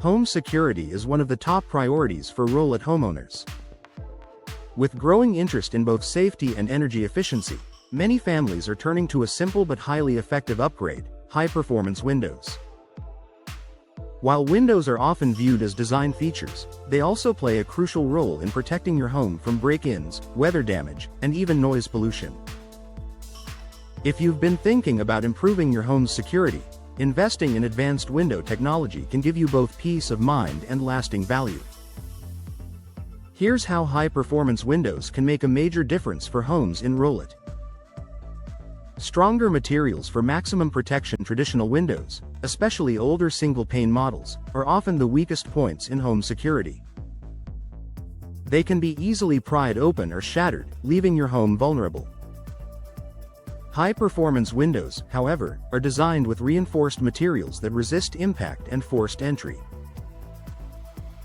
Home security is one of the top priorities for Rowlett homeowners. With growing interest in both safety and energy efficiency, many families are turning to a simple but highly effective upgrade: high-performance windows. While windows are often viewed as design features, they also play a crucial role in protecting your home from break-ins, weather damage, and even noise pollution. If you've been thinking about improving your home's security, investing in advanced window technology can give you both peace of mind and lasting value. Here's how high-performance windows can make a major difference for homes in Rowlett. Stronger materials for maximum protection. Traditional windows, especially older single-pane models, are often the weakest points in home security. They can be easily pried open or shattered, leaving your home vulnerable. High-performance windows, however, are designed with reinforced materials that resist impact and forced entry.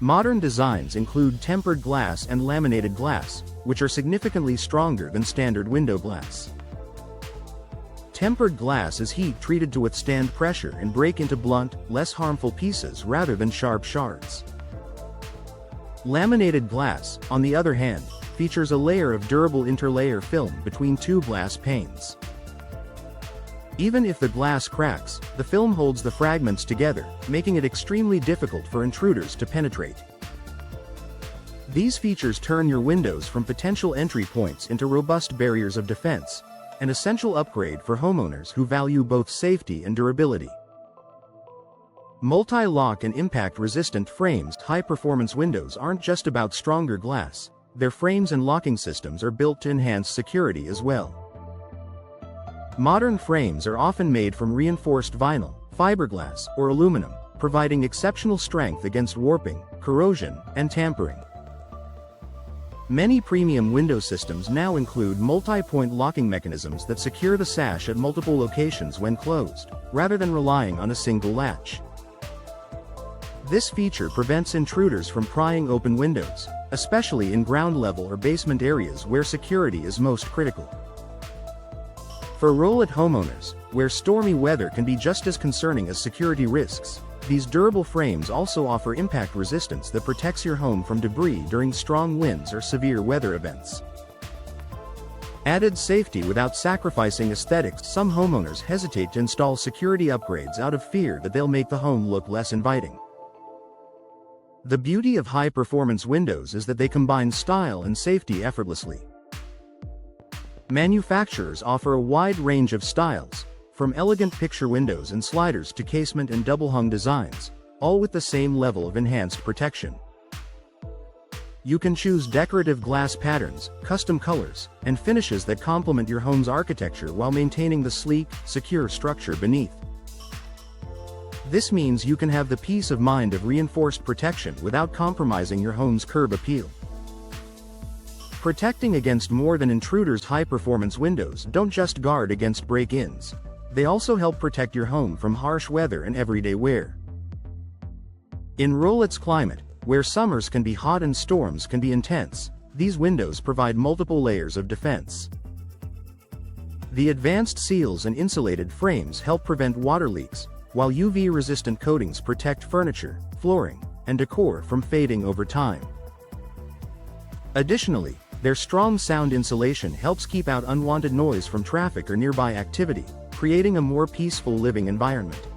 Modern designs include tempered glass and laminated glass, which are significantly stronger than standard window glass. Tempered glass is heat-treated to withstand pressure and break into blunt, less harmful pieces rather than sharp shards. Laminated glass, on the other hand, features a layer of durable interlayer film between two glass panes. Even if the glass cracks, the film holds the fragments together, making it extremely difficult for intruders to penetrate. These features turn your windows from potential entry points into robust barriers of defense, an essential upgrade for homeowners who value both safety and durability. Multi-lock and impact-resistant frames. High-performance windows aren't just about stronger glass, their frames and locking systems are built to enhance security as well. Modern frames are often made from reinforced vinyl, fiberglass, or aluminum, providing exceptional strength against warping, corrosion, and tampering. Many premium window systems now include multi-point locking mechanisms that secure the sash at multiple locations when closed, rather than relying on a single latch. This feature prevents intruders from prying open windows, especially in ground-level or basement areas where security is most critical. For Rowlett homeowners, where stormy weather can be just as concerning as security risks, these durable frames also offer impact resistance that protects your home from debris during strong winds or severe weather events. Added safety without sacrificing aesthetics. Some homeowners hesitate to install security upgrades out of fear that they'll make the home look less inviting. The beauty of high-performance windows is that they combine style and safety effortlessly. Manufacturers offer a wide range of styles, from elegant picture windows and sliders to casement and double-hung designs, all with the same level of enhanced protection. You can choose decorative glass patterns, custom colors, and finishes that complement your home's architecture while maintaining the sleek, secure structure beneath. This means you can have the peace of mind of reinforced protection without compromising your home's curb appeal. Protecting against more than intruders. High-performance windows don't just guard against break-ins. They also help protect your home from harsh weather and everyday wear. In Rowlett's climate, where summers can be hot and storms can be intense, these windows provide multiple layers of defense. The advanced seals and insulated frames help prevent water leaks, while UV-resistant coatings protect furniture, flooring, and decor from fading over time. Additionally, their strong sound insulation helps keep out unwanted noise from traffic or nearby activity, creating a more peaceful living environment.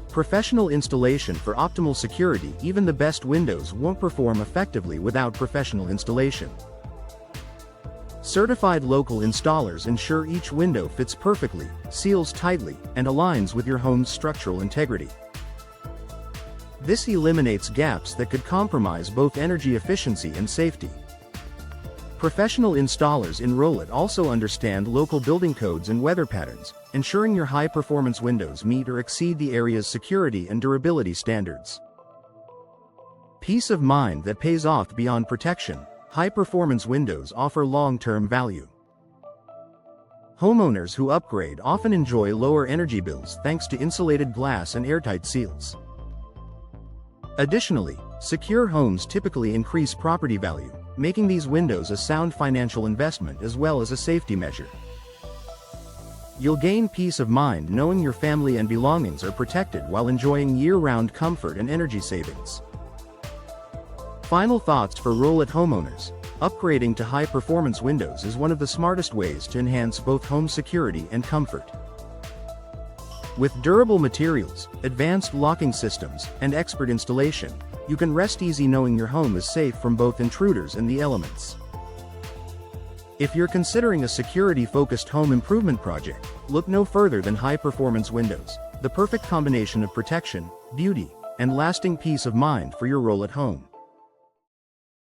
Professional installation. For optimal security. Even the best windows won't perform effectively without professional installation. Certified local installers ensure each window fits perfectly, seals tightly, and aligns with your home's structural integrity. This eliminates gaps that could compromise both energy efficiency and safety. Professional installers in Rowlett also understand local building codes and weather patterns, ensuring your high-performance windows meet or exceed the area's security and durability standards. Peace of mind that pays off beyond protection. High-performance windows offer long-term value. Homeowners who upgrade often enjoy lower energy bills thanks to insulated glass and airtight seals. Additionally, secure homes typically increase property value, making these windows a sound financial investment as well as a safety measure. You'll gain peace of mind knowing your family and belongings are protected while enjoying year-round comfort and energy savings. Final thoughts for Rowlett homeowners. Upgrading to high-performance windows is one of the smartest ways to enhance both home security and comfort. With durable materials, advanced locking systems, and expert installation, you can rest easy knowing your home is safe from both intruders and the elements. If you're considering a security-focused home improvement project, look no further than high-performance windows, the perfect combination of protection, beauty, and lasting peace of mind for your Rowlett home.